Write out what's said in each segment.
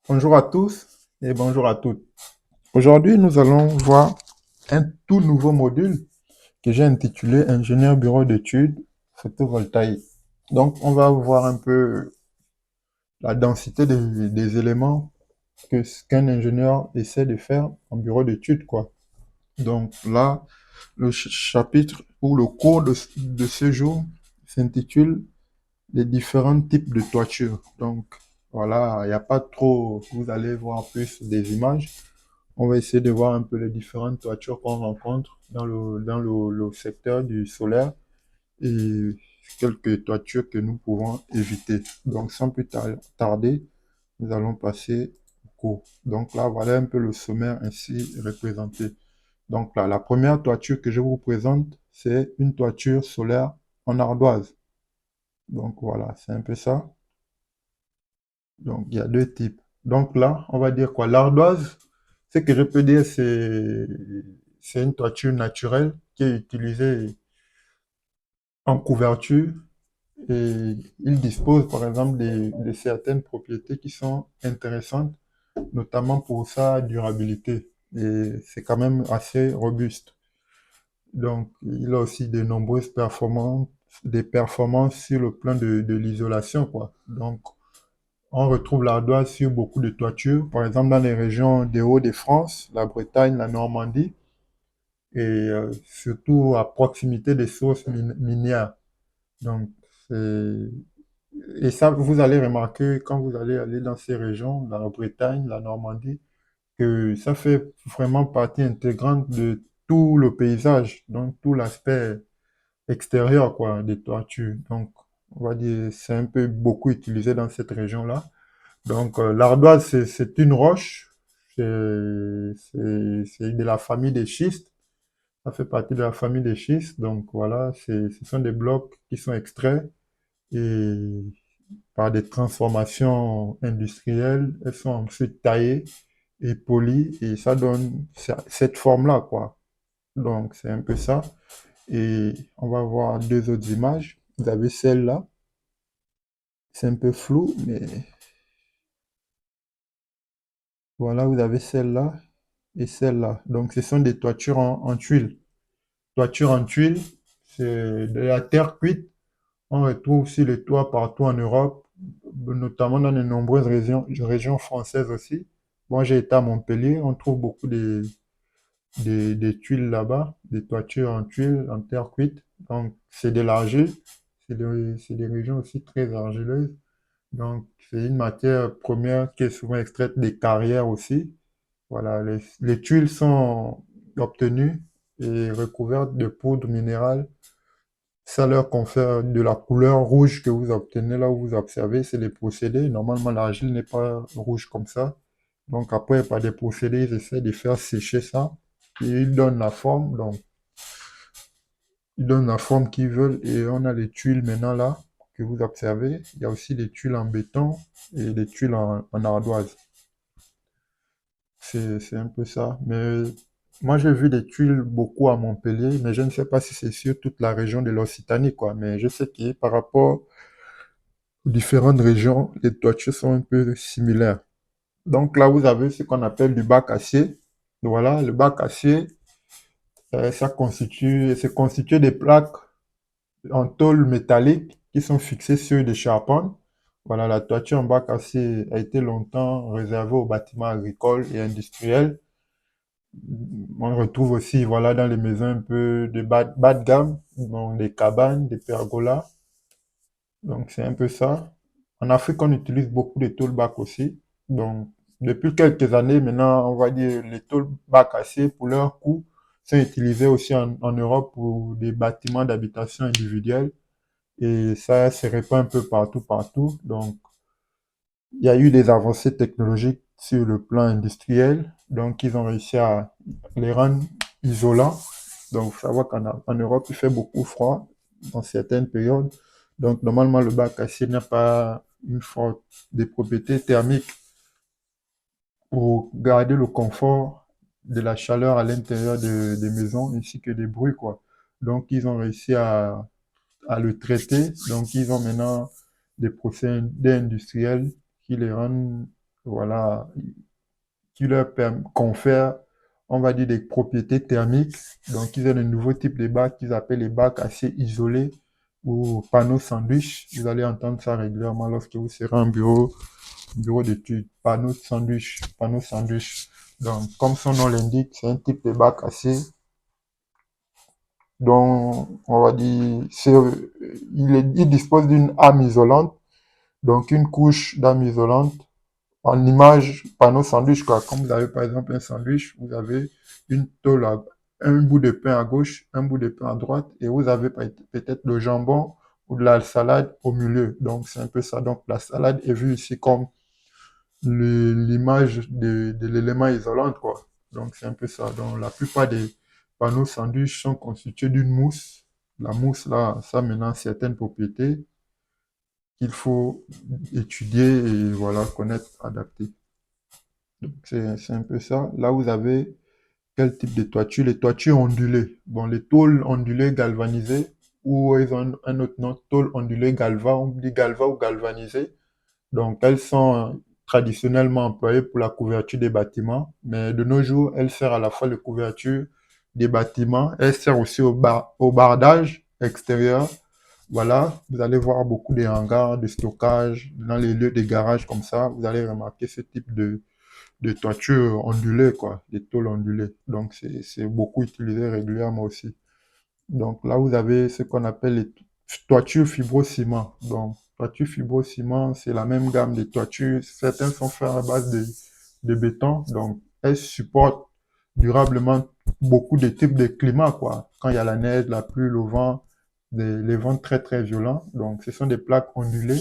Bonjour à tous et bonjour à toutes. Aujourd'hui, nous allons voir un tout nouveau module que j'ai intitulé Ingénieur bureau d'études photovoltaïque. Donc, on va voir un peu la densité des éléments que qu'un ingénieur essaie de faire en bureau d'études, quoi. Donc là, le chapitre ou le cours de ce jour s'intitule Les différents types de toitures. Donc, voilà, il n'y a pas trop, vous allez voir plus des images. On va essayer de voir un peu les différentes toitures qu'on rencontre dans le secteur du solaire et quelques toitures que nous pouvons éviter. Donc, sans plus tarder, nous allons passer au cours. Donc là, voilà un peu le sommaire ainsi représenté. Donc là, la première toiture que je vous présente, c'est une toiture solaire en ardoise. Donc voilà, c'est un peu ça. Donc il y a deux types. Donc là, on va dire quoi? L'ardoise, ce que je peux dire, c'est une toiture naturelle qui est utilisée en couverture et il dispose par exemple de certaines propriétés qui sont intéressantes, notamment pour sa durabilité. Et c'est quand même assez robuste. Donc il a aussi de nombreuses performances, des performances sur le plan de l'isolation, quoi. Donc on retrouve l'ardoise sur beaucoup de toitures, par exemple dans les régions des Hauts-de-France, la Bretagne, la Normandie, et surtout à proximité des sources minières. Donc, c'est- et ça, vous allez remarquer quand vous allez aller dans ces régions, la Bretagne, la Normandie, que ça fait vraiment partie intégrante de tout le paysage, donc tout l'aspect extérieur, quoi, des toitures. Donc, on va dire, c'est un peu beaucoup utilisé dans cette région-là. Donc, l'ardoise, c'est une roche, c'est de la famille des schistes, ça fait partie de la famille des schistes, donc voilà, ce sont des blocs qui sont extraits et par des transformations industrielles, elles sont ensuite taillées et polies et ça donne cette forme-là, quoi. Donc, c'est un peu ça. Et on va voir deux autres images. Vous avez celle-là, c'est un peu flou, mais voilà, vous avez celle-là et celle-là. Donc, ce sont des toitures en tuiles. Toiture en tuiles, c'est de la terre cuite. On retrouve aussi les toits partout en Europe, notamment dans de nombreuses régions françaises aussi. Moi, j'ai été à Montpellier, on trouve beaucoup des tuiles là-bas, des toitures en tuiles, en terre cuite. Donc, c'est de l'argile. C'est des régions aussi très argileuses. Donc, c'est une matière première qui est souvent extraite des carrières aussi. Voilà, les tuiles sont obtenues et recouvertes de poudre minérale. Ça leur confère de la couleur rouge que vous obtenez là où vous observez, c'est les procédés. Normalement, l'argile n'est pas rouge comme ça. Donc après, par des procédés, ils essaient de faire sécher ça. Et ils donnent la forme. Donc, ils donnent la forme qu'ils veulent. Et on a les tuiles maintenant là que vous observez. Il y a aussi des tuiles en béton et des tuiles en ardoise. C'est un peu ça. Mais moi, j'ai vu des tuiles beaucoup à Montpellier, mais je ne sais pas si c'est sur toute la région de l'Occitanie, quoi. Mais je sais que par rapport aux différentes régions, les toitures sont un peu similaires. Donc là, vous avez ce qu'on appelle du bac acier. Voilà, le bac acier, c'est constitué des plaques en tôle métallique qui sont fixées sur des charpentes. Voilà, la toiture en bac acier a été longtemps réservée aux bâtiments agricoles et industriels. On retrouve aussi, voilà, dans les maisons un peu de bas de gamme, donc des cabanes, des pergolas. Donc, c'est un peu ça. En Afrique, on utilise beaucoup de tôles bac aussi. Donc, depuis quelques années, maintenant, on va dire les tôles bac acier, pour leur coût, sont utilisées aussi en Europe pour des bâtiments d'habitation individuels. Et ça se répand un peu partout, partout. Donc, il y a eu des avancées technologiques sur le plan industriel. Donc, ils ont réussi à les rendre isolants. Donc, il faut savoir qu'en Europe, il fait beaucoup froid dans certaines périodes. Donc, normalement, le bac acier n'a pas une forte des propriétés thermiques pour garder le confort de la chaleur à l'intérieur des maisons ainsi que des bruits, quoi. Donc, ils ont réussi à le traiter. Donc, ils ont maintenant des procédés industriels qui les rendent voilà, qui leur confère, on va dire, des propriétés thermiques. Donc, ils ont un nouveau type de bac qu'ils appellent les bacs acier isolés ou panneaux sandwich. Vous allez entendre ça régulièrement lorsque vous serez en bureau d'études. Panneaux sandwich, panneaux sandwich. Donc, comme son nom l'indique, c'est un type de bac acier dont, on va dire, il dispose d'une âme isolante, donc une couche d'âme isolante en image panneau sandwich, quoi. Comme vous avez par exemple un sandwich, vous avez une tôle, un bout de pain à gauche, un bout de pain à droite, et vous avez peut-être le jambon ou de la salade au milieu. Donc c'est un peu ça. Donc la salade est vue ici comme l'image de l'élément isolant, quoi. Donc c'est un peu ça. Donc la plupart des panneaux sandwich sont constitués d'une mousse. La mousse, là, ça a maintenant certaines propriétés qu'il faut étudier et voilà, connaître, adapter. Donc, c'est un peu ça. Là, vous avez quel type de toiture? Les toitures ondulées. Bon, les tôles ondulées galvanisées, ou ils ont un autre nom, tôles ondulées galva, on dit galva ou galvanisées. Donc, elles sont traditionnellement employées pour la couverture des bâtiments, mais de nos jours, elles servent à la fois la couverture des bâtiments, elles servent aussi au bardage extérieur. Voilà, vous allez voir beaucoup de hangars de stockage dans les lieux de garage comme ça. Vous allez remarquer ce type de toitures ondulées, quoi, des tôles ondulées. Donc, c'est beaucoup utilisé régulièrement aussi. Donc, là, vous avez ce qu'on appelle les toitures fibro-ciment. Donc, toiture fibro-ciment, c'est la même gamme de toitures. Certaines sont faites à base de béton. Donc, elles supportent durablement beaucoup de types de climats, quoi. Quand il y a la neige, la pluie, le vent, les vents très, très violents. Donc, ce sont des plaques ondulées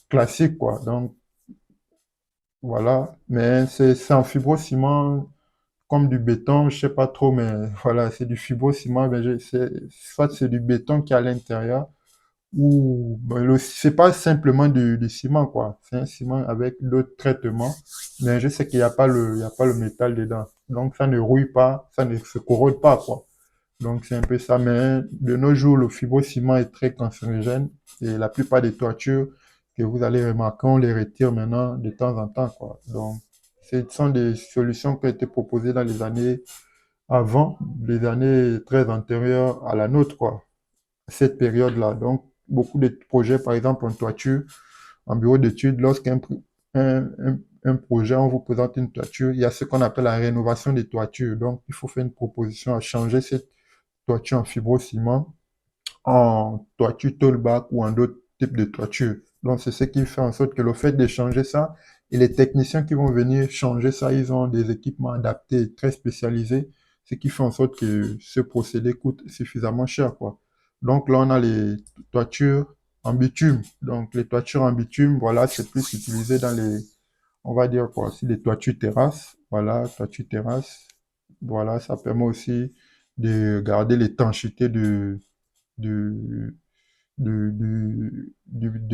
classiques, quoi. Donc, voilà, mais c'est en fibrociment comme du béton, je sais pas trop, mais voilà, c'est du fibrociment. Ben, soit c'est du béton qui est à l'intérieur, ou ben, c'est pas simplement du ciment, quoi. C'est un ciment avec d'autres traitements, mais je sais qu'il n'y a pas il y a pas le métal dedans. Donc ça ne rouille pas, ça ne se corrode pas, quoi. Donc c'est un peu ça. Mais de nos jours, le fibrociment est très cancérigène et la plupart des toitures que vous allez remarquer, on les retire maintenant de temps en temps, quoi. Donc ce sont des solutions qui ont été proposées dans les années avant, les années très antérieures à la nôtre, quoi, cette période-là. Donc beaucoup de projets, par exemple en toiture, en bureau d'études, lorsqu'un un projet, on vous présente une toiture, il y a ce qu'on appelle la rénovation des toitures. Donc, il faut faire une proposition à changer cette toiture en fibrociment, en toiture tollback ou en d'autres types de toitures. Donc, c'est ce qui fait en sorte que le fait de changer ça, et les techniciens qui vont venir changer ça, ils ont des équipements adaptés, très spécialisés, ce qui fait en sorte que ce procédé coûte suffisamment cher, quoi. Donc là, on a les toitures en bitume. Donc, les toitures en bitume, voilà, c'est plus utilisé dans les, on va dire quoi, aussi les toitures terrasses. Voilà, toiture terrasse. Voilà, ça permet aussi de garder l'étanchéité du, de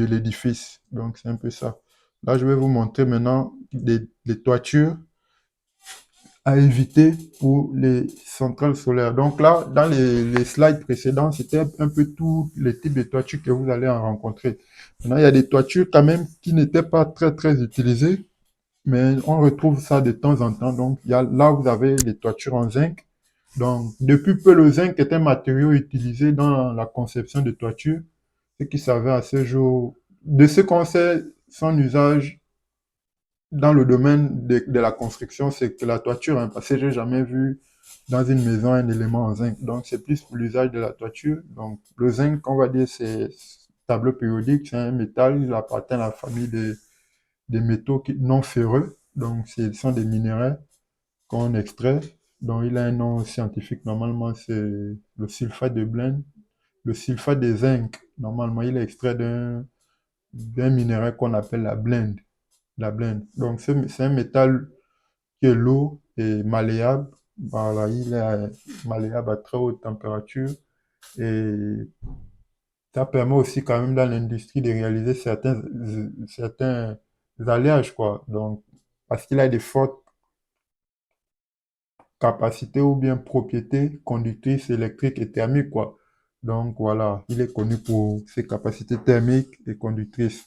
l'édifice. Donc, c'est un peu ça. Là, je vais vous montrer maintenant les toitures à éviter pour les centrales solaires. Donc là, dans les slides précédents, c'était un peu tous les types de toitures que vous allez en rencontrer. Maintenant, il y a des toitures quand même qui n'étaient pas très, très utilisées, mais on retrouve ça de temps en temps. Donc, il y a, là, vous avez les toitures en zinc. Donc, depuis peu, le zinc est un matériau utilisé dans la conception de toitures, ce qui s'avère à ce jour, de ce qu'on sait, son usage dans le domaine de la construction, c'est que la toiture, hein, parce que j'ai jamais vu dans une maison un élément en zinc. Donc, c'est plus pour l'usage de la toiture. Donc, le zinc, on va dire, c'est tableau périodique, c'est un métal, il appartient à la famille des métaux non ferreux. Donc, ce sont des minéraux qu'on extrait. Donc, il a un nom scientifique, normalement, c'est le sulfate de blende. Le sulfate de zinc, normalement, il est extrait d'un minéral qu'on appelle la blende. La blende. Donc, c'est un métal qui est lourd et malléable. Voilà, il est malléable à très haute température et ça permet aussi quand même dans l'industrie de réaliser certains alliages, quoi. Donc, parce qu'il a des fortes capacités ou bien propriétés conductrices électriques et thermiques, quoi. Donc, voilà, il est connu pour ses capacités thermiques et conductrices.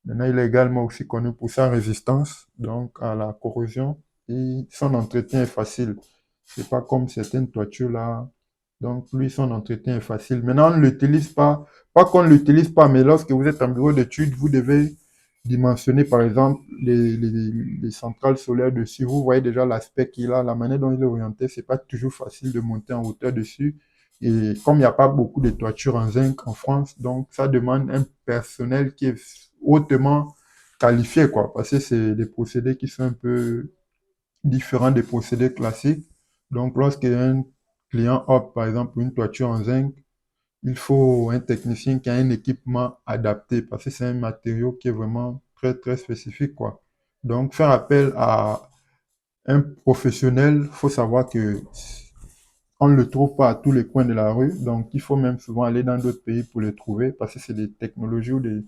Maintenant, il est également aussi connu pour sa résistance, donc à la corrosion, et son entretien est facile. C'est pas comme certaines toitures là. Donc, lui, son entretien est facile. Maintenant, on ne l'utilise pas, pas qu'on ne l'utilise pas, mais lorsque vous êtes en bureau d'études, vous devez dimensionner, par exemple, les centrales solaires dessus. Vous voyez déjà l'aspect qu'il a, la manière dont il est orienté. C'est pas toujours facile de monter en hauteur dessus. Et comme il n'y a pas beaucoup de toitures en zinc en France, donc ça demande un personnel qui est hautement qualifié, quoi, parce que c'est des procédés qui sont un peu différents des procédés classiques. Donc, lorsqu'un client opte, par exemple, pour une toiture en zinc, il faut un technicien qui a un équipement adapté, parce que c'est un matériau qui est vraiment très, très spécifique, quoi. Donc, faire appel à un professionnel, il faut savoir que on ne le trouve pas à tous les coins de la rue, donc il faut même souvent aller dans d'autres pays pour le trouver, parce que c'est des technologies ou des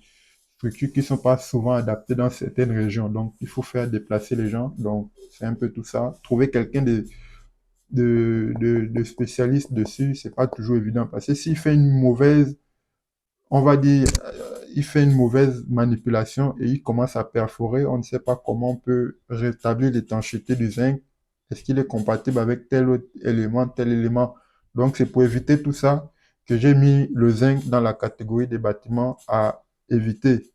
structures qui ne sont pas souvent adaptées dans certaines régions. Donc, il faut faire déplacer les gens. Donc, c'est un peu tout ça. Trouver quelqu'un de spécialiste dessus, c'est pas toujours évident. Parce que s'il fait une mauvaise, on va dire, il fait une mauvaise manipulation et il commence à perforer, on ne sait pas comment on peut rétablir l'étanchéité du zinc. Est-ce qu'il est compatible avec tel autre élément, tel élément? Donc, c'est pour éviter tout ça que j'ai mis le zinc dans la catégorie des bâtiments à éviter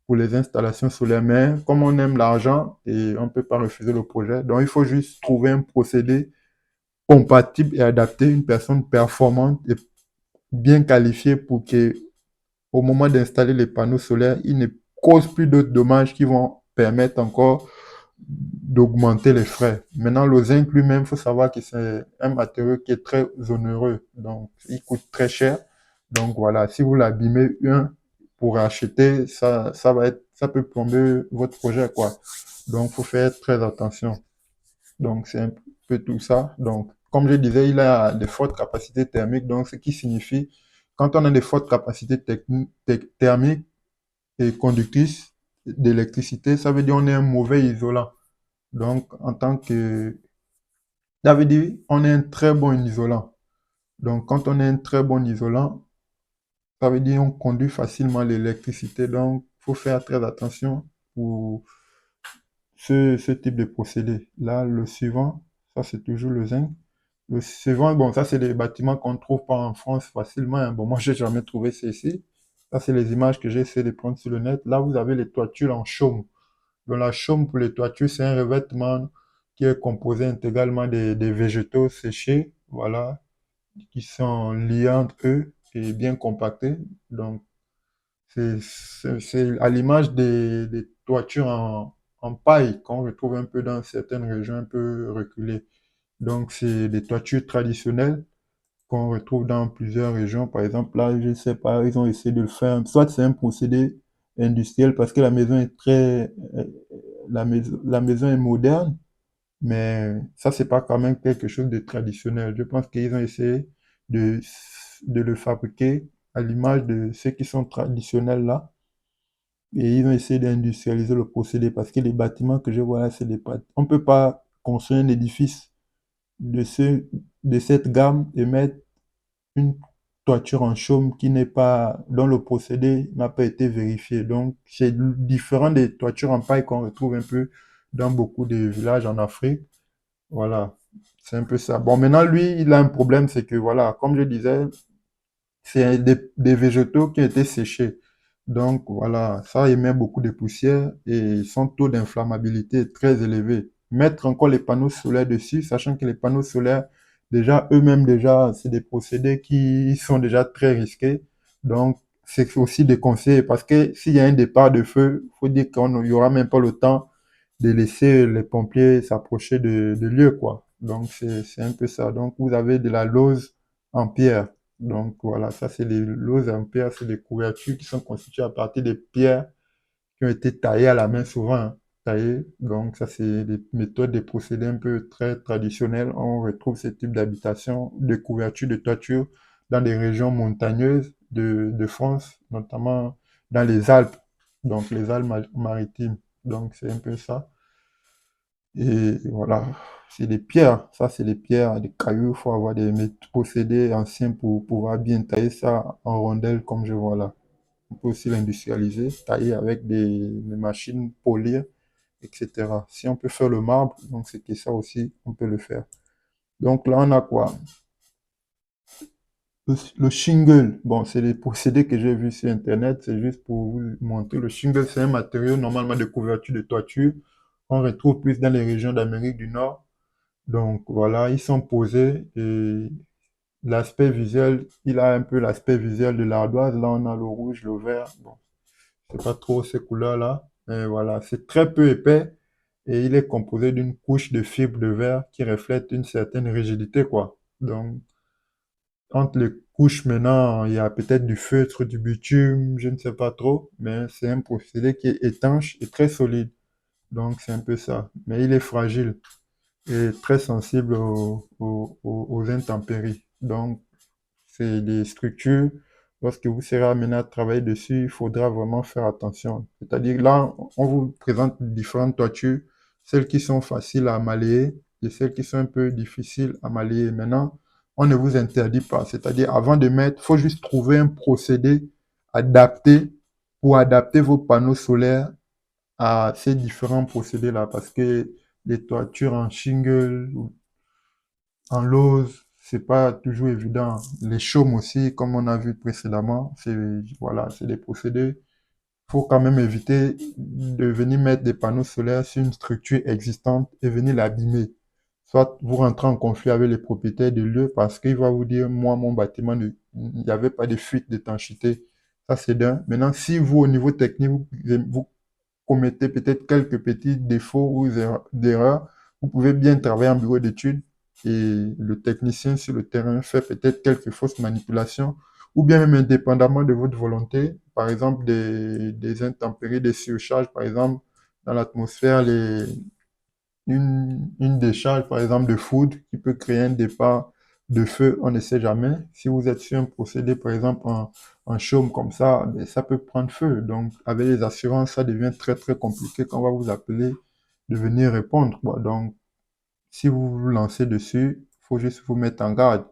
pour les installations solaires. Mais comme on aime l'argent et on ne peut pas refuser le projet, donc il faut juste trouver un procédé compatible et adapté, une personne performante et bien qualifiée pour que au moment d'installer les panneaux solaires, ils ne causent plus d'autres dommages qui vont permettre encore d'augmenter les frais. Maintenant, le zinc lui-même, il faut savoir que c'est un matériau qui est très onéreux. Donc, il coûte très cher. Donc, voilà, si vous l'abîmez un pour acheter, ça peut plomber votre projet, quoi. Donc, il faut faire très attention. Donc, c'est un peu tout ça. Donc, comme je disais, il a des fortes capacités thermiques. Donc, ce qui signifie, quand on a des fortes capacités thermiques et conductrices d'électricité, ça veut dire qu'on est un mauvais isolant. Donc, en tant que, ça veut dire on est un très bon isolant. Donc, quand on est un très bon isolant, ça veut dire on conduit facilement l'électricité. Donc, il faut faire très attention pour ce type de procédé. Là, le suivant, ça c'est toujours le zinc. Le suivant, bon, ça c'est des bâtiments qu'on ne trouve pas en France facilement, hein. Bon, moi, j'ai jamais trouvé ceci. Ça, c'est les images que j'ai essayé de prendre sur le net. Là, vous avez les toitures en chaume. Donc, la chaume pour les toitures, c'est un revêtement qui est composé intégralement des végétaux séchés, voilà, qui sont liés entre eux et bien compactés. Donc, c'est à l'image des toitures en paille qu'on retrouve un peu dans certaines régions un peu reculées. Donc, c'est des toitures traditionnelles qu'on retrouve dans plusieurs régions. Par exemple, là, je ne sais pas, ils ont essayé de le faire. Soit c'est un procédé industriel parce que la maison est la maison est moderne, mais ça, c'est pas quand même quelque chose de traditionnel. Je pense qu'ils ont essayé de, de le fabriquer à l'image de ceux qui sont traditionnels là. Et ils ont essayé d'industrialiser le procédé parce que les bâtiments que je vois là, c'est des on peut pas construire un édifice de de cette gamme et mettre une toiture en chaume qui n'est pas, dont le procédé n'a pas été vérifié. Donc, c'est différent des toitures en paille qu'on retrouve un peu dans beaucoup de villages en Afrique. Voilà, c'est un peu ça. Bon, maintenant, lui, il a un problème, c'est que, voilà, comme je disais, c'est des végétaux qui ont été séchés. Donc, voilà, ça émet beaucoup de poussière et son taux d'inflammabilité est très élevé. Mettre encore les panneaux solaires dessus, sachant que les panneaux solaires, déjà, eux-mêmes, déjà, c'est des procédés qui sont déjà très risqués. Donc, c'est aussi déconseillé parce que s'il y a un départ de feu, il faut dire qu'il n'y aura même pas le temps de laisser les pompiers s'approcher de lieu, quoi. Donc, c'est un peu ça. Donc, vous avez de la lauze en pierre. Donc, voilà, ça, c'est les lauses en pierre, c'est des couvertures qui sont constituées à partir de pierres qui ont été taillées à la main, souvent, hein, taillées. Donc, ça, c'est des méthodes, des procédés un peu très traditionnels. On retrouve ce type d'habitation, de couverture, de toiture dans des régions montagneuses de France, notamment dans les Alpes. Donc, les Alpes maritimes. Donc, c'est un peu ça. Et voilà, c'est des pierres. Ça, c'est des pierres, des cailloux. Il faut avoir des procédés anciens pour pouvoir bien tailler ça en rondelles comme je vois là. On peut aussi l'industrialiser, tailler avec des machines, polir, etc. Si on peut faire le marbre, donc c'était ça aussi, on peut le faire. Donc là, on a quoi? Le shingle, bon, c'est les procédés que j'ai vus sur Internet, c'est juste pour vous montrer. Le shingle, c'est un matériau normalement de couverture de toiture. On retrouve plus dans les régions d'Amérique du Nord. Donc voilà, ils sont posés et l'aspect visuel, il a un peu l'aspect visuel de l'ardoise. Là, on a le rouge, le vert. Bon, c'est pas trop ces couleurs-là. Mais voilà, c'est très peu épais et il est composé d'une couche de fibre de verre qui reflète une certaine rigidité, quoi. Donc, entre les couches, maintenant, il y a peut-être du feutre, du bitume, je ne sais pas trop, mais c'est un procédé qui est étanche et très solide. Donc, c'est un peu ça. Mais il est fragile et très sensible aux intempéries. Donc, c'est des structures, lorsque vous serez amené à travailler dessus, il faudra vraiment faire attention. C'est-à-dire, là, on vous présente différentes toitures, celles qui sont faciles à malayer et celles qui sont un peu difficiles à malayer. Maintenant, on ne vous interdit pas. C'est-à-dire, avant de mettre, il faut juste trouver un procédé adapté pour adapter vos panneaux solaires à ces différents procédés-là. Parce que les toitures en shingle, en lauze, c'est pas toujours évident. Les chaumes aussi, comme on a vu précédemment, c'est voilà, c'est des procédés. Faut quand même éviter de venir mettre des panneaux solaires sur une structure existante et venir l'abîmer. Soit vous rentrez en conflit avec les propriétaires du lieu parce qu'il va vous dire, moi, mon bâtiment, il n'y avait pas de fuite d'étanchéité. Ça, c'est d'un. Maintenant, si vous, au niveau technique, vous commettez peut-être quelques petits défauts ou d'erreurs, vous pouvez bien travailler en bureau d'études et le technicien sur le terrain fait peut-être quelques fausses manipulations ou bien même indépendamment de votre volonté, par exemple des intempéries, des surcharges, par exemple, dans l'atmosphère, une décharge, par exemple, de foudre qui peut créer un départ de feu, on ne sait jamais. Si vous êtes sur un procédé, par exemple, en chaume comme ça, ben, ça peut prendre feu. Donc, avec les assurances, ça devient très, très compliqué quand on va vous appeler de venir répondre, quoi. Donc, si vous vous lancez dessus, il faut juste vous mettre en garde.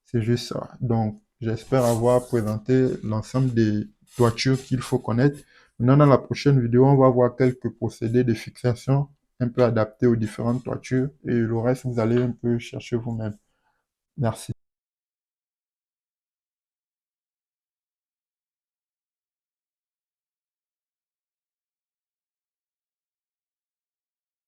C'est juste ça. Donc, j'espère avoir présenté l'ensemble des toitures qu'il faut connaître. Maintenant, dans la prochaine vidéo, on va voir quelques procédés de fixation un peu adaptés aux différentes toitures et le reste, vous allez un peu chercher vous-même. Merci.